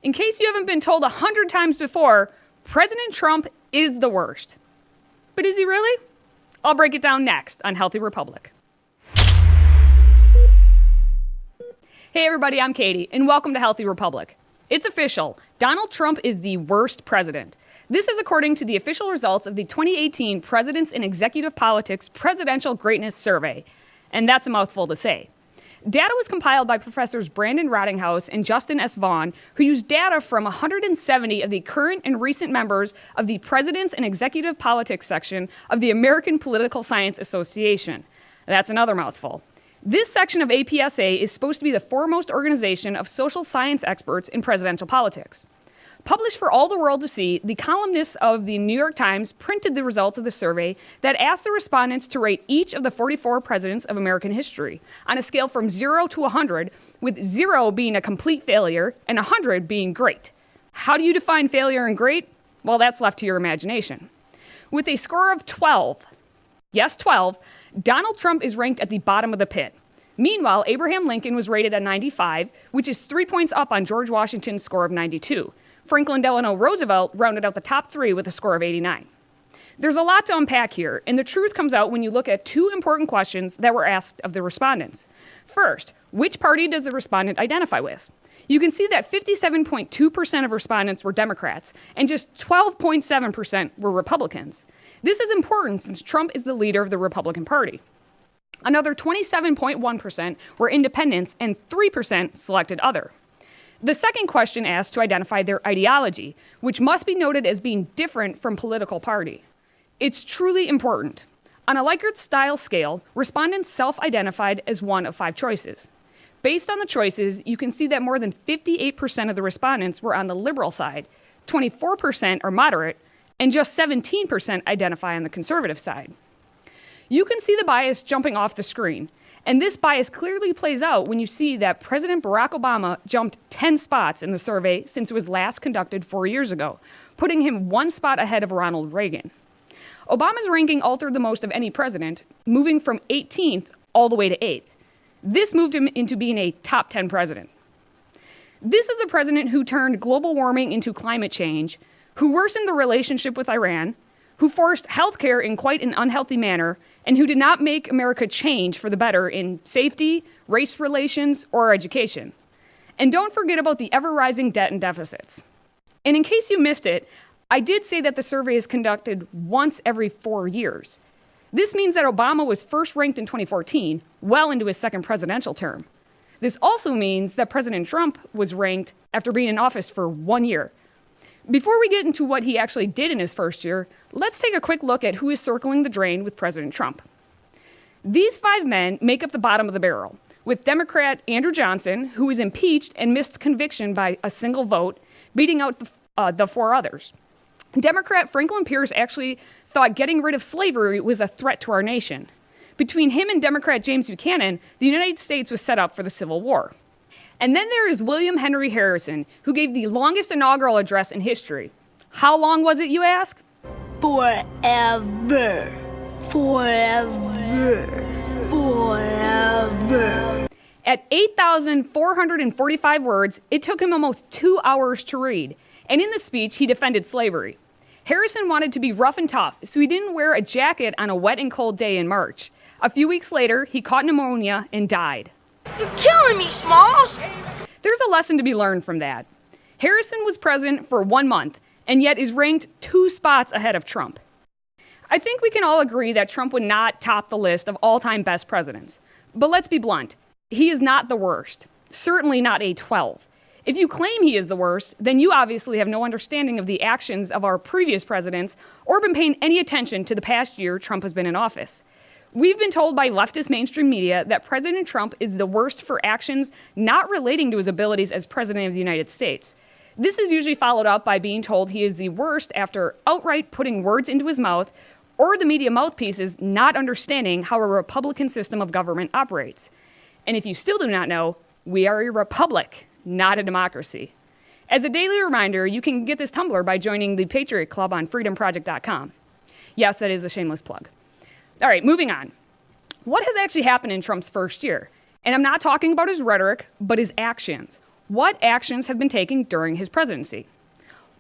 In case you haven't been told 100 times before, President Trump is the worst. But is he really? I'll break it down next on Healthy Republic. Hey everybody, I'm Katie, and welcome to Healthy Republic. It's official. Donald Trump is the worst president. This is according to the official results of the 2018 Presidents in Executive Politics Presidential Greatness Survey. And that's a mouthful to say. Data was compiled by professors Brandon Rottinghaus and Justin S. Vaughn, who used data from 170 of the current and recent members of the Presidents in Executive Politics section of the American Political Science Association. That's another mouthful. This section of APSA is supposed to be the foremost organization of social science experts in presidential politics. Published for all the world to see, the columnists of the New York Times printed the results of the survey that asked the respondents to rate each of the 44 presidents of American history on a scale from 0 to 100, with 0 being a complete failure and 100 being great. How do you define failure and great? Well, that's left to your imagination. With a score of 12, yes, 12, Donald Trump is ranked at the bottom of the pit. Meanwhile, Abraham Lincoln was rated at 95, which is 3 points up on George Washington's score of 92. Franklin Delano Roosevelt rounded out the top 3 with a score of 89. There's a lot to unpack here, and the truth comes out when you look at 2 important questions that were asked of the respondents. First, which party does the respondent identify with? You can see that 57.2% of respondents were Democrats, and just 12.7% were Republicans. This is important since Trump is the leader of the Republican Party. Another 27.1% were independents, and 3% selected other. The second question asked to identify their ideology, which must be noted as being different from political party. It's truly important. On a Likert-style scale, respondents self-identified as one of 5 choices. Based on the choices, you can see that more than 58% of the respondents were on the liberal side, 24% are moderate, and just 17% identify on the conservative side. You can see the bias jumping off the screen. And this bias clearly plays out when you see that President Barack Obama jumped 10 spots in the survey since it was last conducted 4 years ago, putting him 1 spot ahead of Ronald Reagan. Obama's ranking altered the most of any president, moving from 18th all the way to 8th. This moved him into being a top 10 president. This is a president who turned global warming into climate change, who worsened the relationship with Iran, who forced healthcare in quite an unhealthy manner, and who did not make America change for the better in safety, race relations, or education. And don't forget about the ever-rising debt and deficits. And in case you missed it, I did say that the survey is conducted once every 4 years. This means that Obama was first ranked in 2014, well into his second presidential term. This also means that President Trump was ranked after being in office for 1 year. Before we get into what he actually did in his first year, let's take a quick look at who is circling the drain with President Trump. These 5 men make up the bottom of the barrel, with Democrat Andrew Johnson, who was impeached and missed conviction by a single vote, beating out the 4 others. Democrat Franklin Pierce actually thought getting rid of slavery was a threat to our nation. Between him and Democrat James Buchanan, the United States was set up for the Civil War. And then there is William Henry Harrison, who gave the longest inaugural address in history. How long was it, you ask? Forever. Forever. Forever. At 8,445 words, it took him almost 2 hours to read. And in the speech, he defended slavery. Harrison wanted to be rough and tough, so he didn't wear a jacket on a wet and cold day in March. A few weeks later, he caught pneumonia and died. You're killing me, Smalls! There's a lesson to be learned from that. Harrison was president for 1 month, and yet is ranked 2 spots ahead of Trump. I think we can all agree that Trump would not top the list of all-time best presidents. But let's be blunt. He is not the worst. Certainly not a 12. If you claim he is the worst, then you obviously have no understanding of the actions of our previous presidents or been paying any attention to the past year Trump has been in office. We've been told by leftist mainstream media that President Trump is the worst for actions not relating to his abilities as president of the United States. This is usually followed up by being told he is the worst after outright putting words into his mouth, or the media mouthpieces not understanding how a Republican system of government operates. And if you still do not know, we are a republic, not a democracy. As a daily reminder, you can get this Tumblr by joining the Petrick Club on FreedomProject.com. Yes, that is a shameless plug. All right, moving on. What has actually happened in Trump's first year? And I'm not talking about his rhetoric, but his actions. What actions have been taken during his presidency?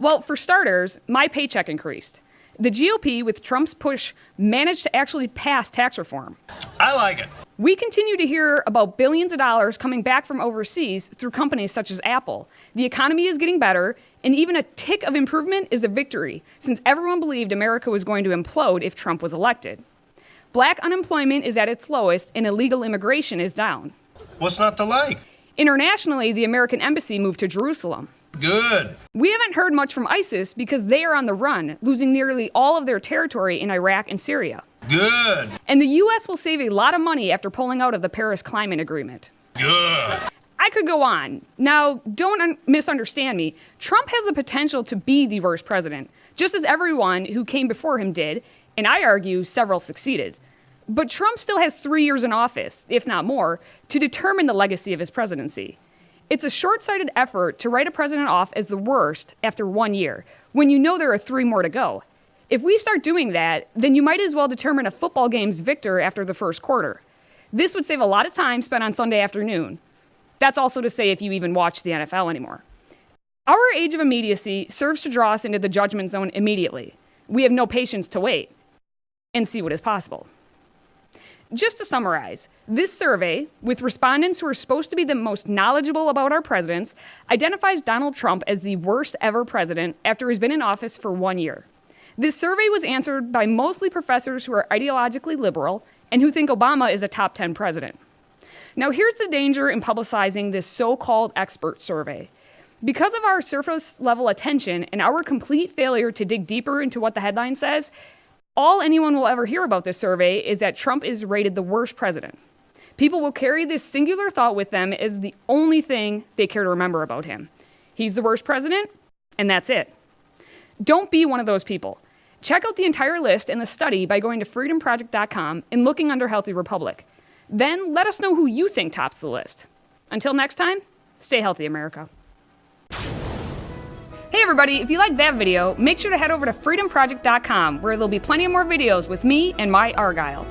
Well, for starters, my paycheck increased. The GOP, with Trump's push, managed to actually pass tax reform. I like it. We continue to hear about billions of dollars coming back from overseas through companies such as Apple. The economy is getting better, and even a tick of improvement is a victory, since everyone believed America was going to implode if Trump was elected. Black unemployment is at its lowest, and illegal immigration is down. What's not to like? Internationally, the American embassy moved to Jerusalem. Good. We haven't heard much from ISIS because they are on the run, losing nearly all of their territory in Iraq and Syria. Good. And the U.S. will save a lot of money after pulling out of the Paris Climate Agreement. Good. I could go on. Now, don't misunderstand me. Trump has the potential to be the worst president, just as everyone who came before him did, and I argue several succeeded. But Trump still has 3 years in office, if not more, to determine the legacy of his presidency. It's a short-sighted effort to write a president off as the worst after 1 year, when you know there are 3 more to go. If we start doing that, then you might as well determine a football game's victor after the first quarter. This would save a lot of time spent on Sunday afternoon. That's also to say if you even watch the NFL anymore. Our age of immediacy serves to draw us into the judgment zone immediately. We have no patience to wait and see what is possible. Just to summarize, this survey, with respondents who are supposed to be the most knowledgeable about our presidents, identifies Donald Trump as the worst ever president after he's been in office for 1 year. This survey was answered by mostly professors who are ideologically liberal and who think Obama is a top 10 president. Now, here's the danger in publicizing this so-called expert survey. Because of our surface-level attention and our complete failure to dig deeper into what the headline says, all anyone will ever hear about this survey is that Trump is rated the worst president. People will carry this singular thought with them as the only thing they care to remember about him. He's the worst president, and that's it. Don't be one of those people. Check out the entire list and the study by going to FreedomProject.com and looking under Healthy Republic. Then let us know who you think tops the list. Until next time, stay healthy, America. Hey everybody, if you liked that video, make sure to head over to FreedomProject.com where there'll be plenty of more videos with me and my Argyle.